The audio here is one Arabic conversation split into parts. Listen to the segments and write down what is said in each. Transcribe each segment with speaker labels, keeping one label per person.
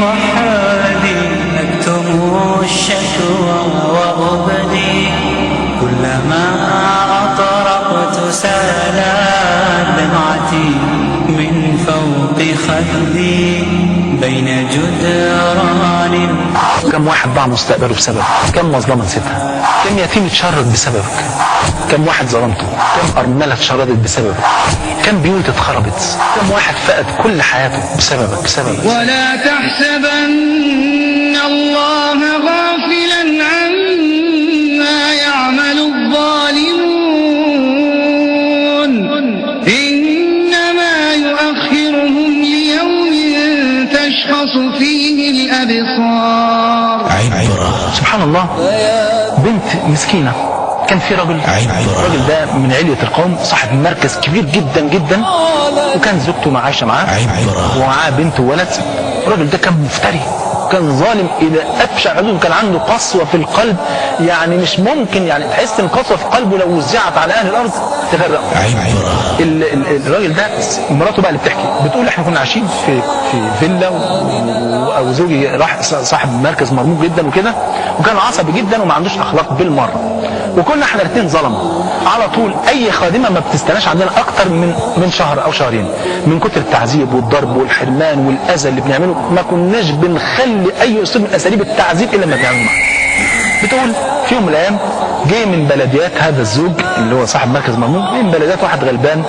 Speaker 1: وحدي أكتم الشكوى وأبدي كلما أطرقت سالت دمعتي من فوق خدي بين جدران.
Speaker 2: كم واحد ضاع مستقبله بسببك؟ كم مظلمة نسيتها؟ كم يتيم اتشرد بسببك؟ كم واحد ظلمته؟ كم أرملة اتشردت بسببك؟ كم بيوت اتخربت؟ كم واحد فقد كل حياته بسببك؟
Speaker 1: ولا تحسبن الله غافلا عما يعمل الظالمون إنما يؤخرهم ليوم تشخص فيه الأبصار.
Speaker 2: سبحان الله، بنت مسكينة كان في رجل، الراجل ده من علية القوم، صاحب مركز كبير جدا جدا، وكان زوجته عايشة معاه ومعاه بنت وولد. الراجل ده كان مفتري، كان ظالم الى ابشع حدود، كان عنده قسوة في القلب، يعني مش ممكن، يعني تحس ان القسوة في قلبه لو وزعت على اهل الارض تغرق. الراجل ده مراته بقى اللي بتحكي، بتقول احنا كنا عايشين في فيلا، وزوجي راح صاحب مركز مرموق جدا وكده، وكان عصبي جدا وما عندوش اخلاق بالمره، وكنا احنا الاثنين ظلمه على طول. اي خادمه ما بتستناش عندنا اكتر من شهر او شهرين من كتر التعذيب والضرب والحرمان والاذى اللي بنعمله. ما كناش بنخلي اي اسلوب من اساليب التعذيب الا لما بنعمله معاه. بتقول في يوم من الايام جه من بلديات هذا الزوج اللي هو صاحب مركز مرموق، من بلديات واحد غلبان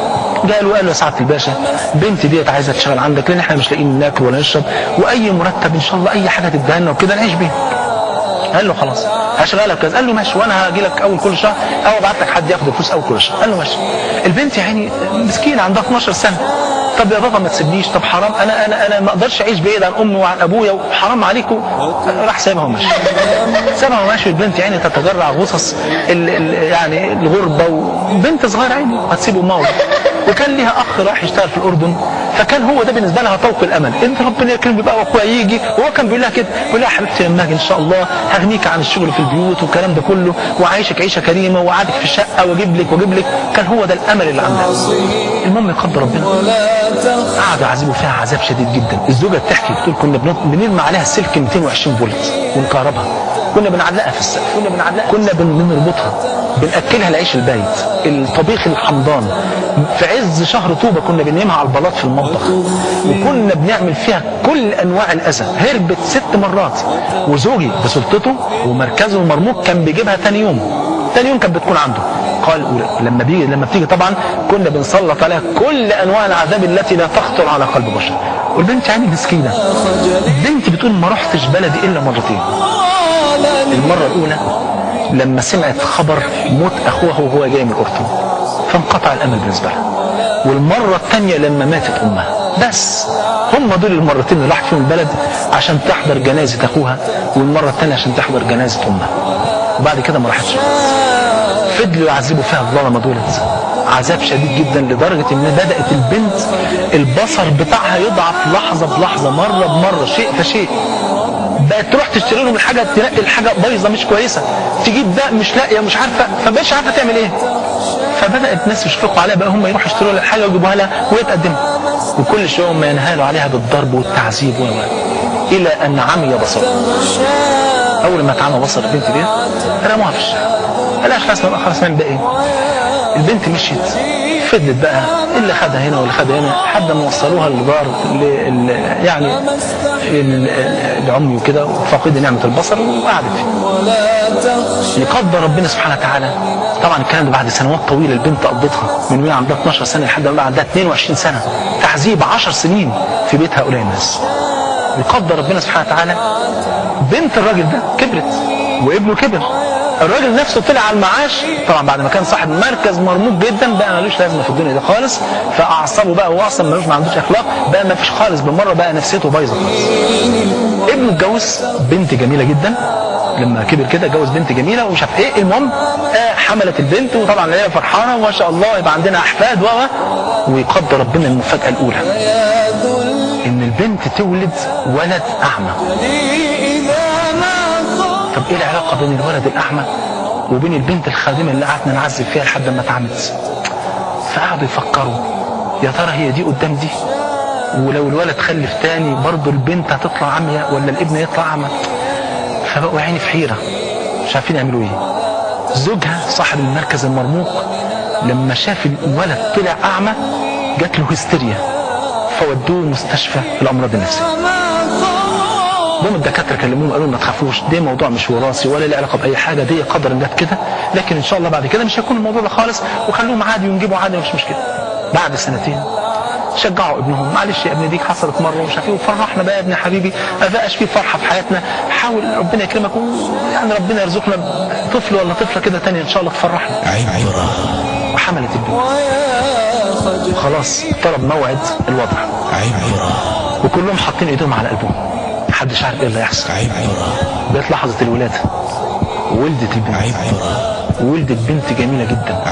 Speaker 2: جاء له قال له يا سعاده الباشا، بنتي ديت عايزه تشتغل عندك لان احنا مش لاقيين ناكل ولا نشرب، واي مرتب ان شاء الله اي حاجه تديها لنا وكده نعيش بيها. قال له خلاص هشغلك كذا. قال له ماشي، وانا هاجي لك اول كل شهر او ابعت لك حد ياخد الفلوس اول كل شهر. قال له ماشي. البنت يا عيني مسكينه عندها 12 سنه. طب يا بابا ما تسيبنيش، طب حرام، انا ما اقدرش اعيش بعيد عن امي وعن ابويا وحرام عليكم. راح سابها وماشي. سابها وماشي. البنت يعني تتجرع غصص يعني الغربه، وبنت صغيره عيني هتسيب امها. وكان ليها اخ راح يشتغل في الاردن، فكان هو ده بالنسبه لها طوق الامل، انت ربنا يكرمك بقى واخويا يجي. وهو كان بيقول لها كده، بيقول لها حبيبتي لما اجي ان شاء الله هغنيك عن الشغل في البيوت والكلام ده كله، وعايشك عيشه كريمه، وقعدك في الشقه واجيب لك. كان هو ده الامل اللي عندها. المهم يقدر ربنا قعدوا يعذبوا فيها عذاب شديد جدا. الزوجه بتحكي بتقول كنا بنرمي عليها السلك 220 فولت ونكهربها، كنا بنعلقها في السقف، كنا بنربطها، بنأكلها العيش البايت، الطبيخ الحمضان. في عز شهر طوبة كنا بننيمها على البلاط في المطبخ، وكنا بنعمل فيها كل انواع الاذى. هربت 6 مرات، وزوجي بسلطته ومركزه المرموق كان بيجيبها تاني يوم كانت بتكون عنده. قال لما بتيجي طبعا كنا بنسلط عليها كل انواع العذاب التي لا تخطر على قلب بشر. والبنت يعني مسكينه، البنت بتقول ما رحتش بلدي الا مرتين. المره الاولى لما سمعت خبر موت اخوها وهو جاي من الاردن، فانقطع الامل بالنسبه لها. والمره الثانيه لما ماتت امها. بس هم دول المرتين اللي راحت فيهم البلد عشان تحضر جنازه اخوها، والمره الثانيه عشان تحضر جنازه امها. وبعد كده ما راحتش. فضلوا يعذبوا فيها الظلمه دولت عذاب شديد جدا، لدرجه ان بدات البنت البصر بتاعها يضعف لحظه بلحظه، مره بمره، شيء فشيء. بقت تروح تشتري لهم الحاجه، تنقي الحاجه بايظه مش كويسه، تجيب ده مش لاقيه، مش عارفه، فمش عارفه تعمل ايه. فبدات الناس يشفقوا عليها بقى، هم يروحوا يشتروا لها الحاجه ويجيبوها لها وهي تقدمها، وكل شويه هم ينهالوا عليها بالضرب والتعذيب الى ان عمي بصرها. اول ما اتعمى بصر البنت دي رموها في الشارع، قالها خلاص نعمل بقى ايه. البنت مشيت، فضلت بقى اللي خدها هنا واللي خدها هنا لحد ما وصلوها لدار يعني العمي وكده، فاقد نعمه البصر، وقعدت فيه. يقدر ربنا سبحانه وتعالى. طبعا الكلام ده بعد سنوات طويله البنت قضتها، من وهي عندها 12 سنه لحد ما عندها 22 سنه، تعذيب 10 سنين في بيت هؤلاء الناس. يقدر ربنا سبحانه وتعالى بنت الراجل ده كبرت وابنه كبر، الراجل نفسه طلع على المعاش طبعا بعد ما كان صاحب مركز مرموق جدا، بقى ملوش لازمه في الدنيا دي خالص، فاعصابه بقى هو اصلا ما عندوش اخلاق، بقى ما فيش خالص بالمره، بقى نفسيته بايظه خالص. ابنه اتجوز بنت جميله جدا، لما كبر كده اتجوز بنت جميله ومش عارف ايه. المهم حملت البنت، وطبعا هي فرحانه وما شاء الله يبقى عندنا احفاد ويقدر ربنا المفاجاه الاولى ان البنت تولد ولد اعمى. طب ايه العلاقه بين الولد الاعمى وبين البنت الخادمه اللي قعدنا نعذب فيها لحد ما اتعمت؟ فقعدوا يفكروا يا ترى هي دي قدام دي، ولو الولد خلف تاني برضه البنت هتطلع عمياء ولا الابن يطلع اعمى. فبقوا عيني في حيرة مش عارفين يعملوا ايه. زوجها صاحب المركز المرموق لما شاف الولد طلع اعمى جات له هستيريا، فودوه مستشفى الامراض النفسيه. هم الدكاتره كلموهم قالوا ما تخافوش، ده موضوع مش وراثي ولا له علاقه باي حاجه، دي قدر جت كده، لكن ان شاء الله بعد كده مش هيكون الموضوع ده خالص، وخلوهم عادي ونجيبوا عادي مش مشكله. بعد سنتين شجعوا ابنهم، معلش يا ابني ديك حصلت مره ومش عارف ايه، وفرحنا بقى يا ابني حبيبي، ما بقاش في فرحه في حياتنا، حاول ربنا يكرمك يعني ربنا يرزقنا طفل ولا طفله كده تاني ان شاء الله تفرحنا. وحملت البنت خلاص اقترب موعد الوضع، وكلهم حاطين ايديهم على قلبهم، محدش عارف ايه اللي هيحصل. جت لحظه الولاده، ولدت البنت، ولدت بنت جميله جدا،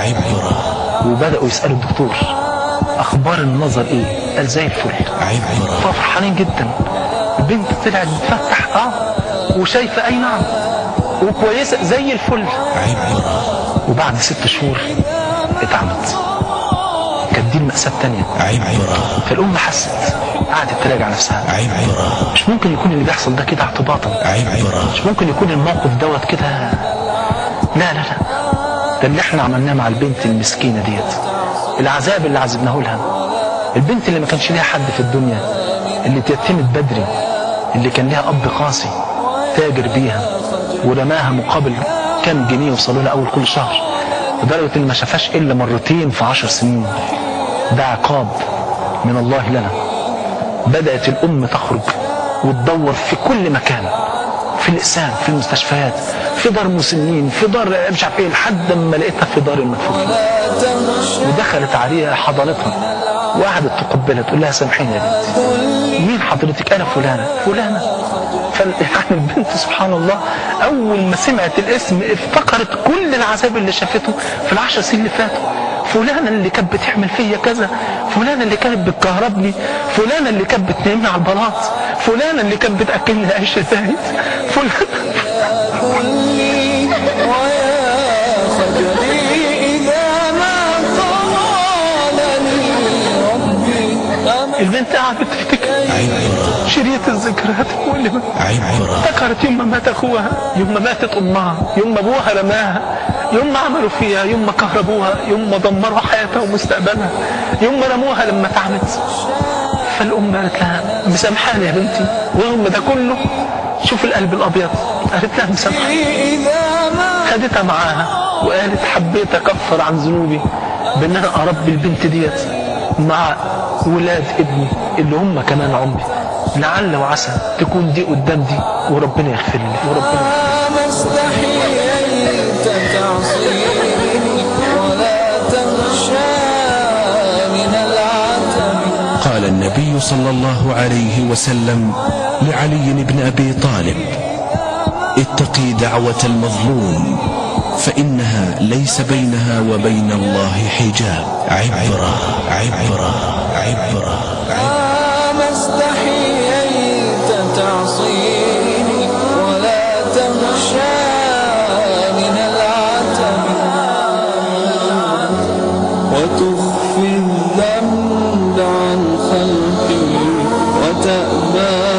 Speaker 2: وبداوا يسالوا الدكتور اخبار النظر ايه؟ قال زي الفل. فرحانين جدا، البنت طلعت بتفتح وشايفه، اي نعم، وكويسه زي الفل. وبعد 6 شهور اتعمت. كانت دي المأساة التانية. فالأم حست، قعدت تراجع نفسها، مش ممكن يكون اللي بيحصل ده كده اعتباطا، مش ممكن يكون الموقف دوت كده، لا لا لا، ده اللي احنا عملناه مع البنت المسكينة ديت، العذاب اللي عذبناه لها، البنت اللي ما كانش ليها حد في الدنيا، اللي اتيتمت بدري، اللي كان ليها أب قاسي تاجر بيها ورماها مقابل كام جنيه وصلوا لها أول كل شهر، لدرجة إن ما شافهاش إلا مرتين في 10 سنين. ده عقاب من الله لنا. بدأت الأم تخرج وتدور في كل مكان، في الإقسام، في المستشفيات، في دار مسنين، في دار مش عارف ايه، لحد ما لقيتها في دار المدفوعين. ودخلت عليها حضانتها وقعدت تقبلها تقول لها سامحيني يا بنتي، مين حضرتك؟ انا فلانه فلانه. يعني البنت سبحان الله اول ما سمعت الاسم افتكرت كل العذاب اللي شافته في ال10 سنين اللي فاتوا، فلانه اللي كانت بتعمل فيا كذا، فلانه اللي كانت بتكهربني، فلانه اللي كانت بتنامني على البلاط، فلانه اللي كانت بتاكلني عيش زايد، فلانه. البنت قاعدة تفتكر شريط الذكريات المؤلمة، افتكرت يوم ما مات اخوها، يوم ما ماتت امها، يوم ما ابوها رماها، يوم ما عملوا فيها، يوم ما كهربوها، يوم ما دمروا حياتها ومستقبلها، يوم ما رموها لما تعبت. فالام قالت لها مسامحاني يا بنتي، ويوم ده كله شوف القلب الابيض، قالت لها مسامحاني. خدتها معاها وقالت حبيت اكفر عن ذنوبي بان انا اربي البنت ديت مع ولاد ابني اللي هم كمان عمري، لعل وعسى تكون دي قدام دي وربنا يغفر لي وربنا
Speaker 3: قال النبي صلى الله عليه وسلم لعلي بن أبي طالب: اتقي دعوة المظلوم فإنها ليس بينها وبين الله حجاب. عبرة عبرة عبرة
Speaker 4: ما استحييت تعصيني ولا تخشى من العتب وتخفي الذنب عن خلقي وتأبى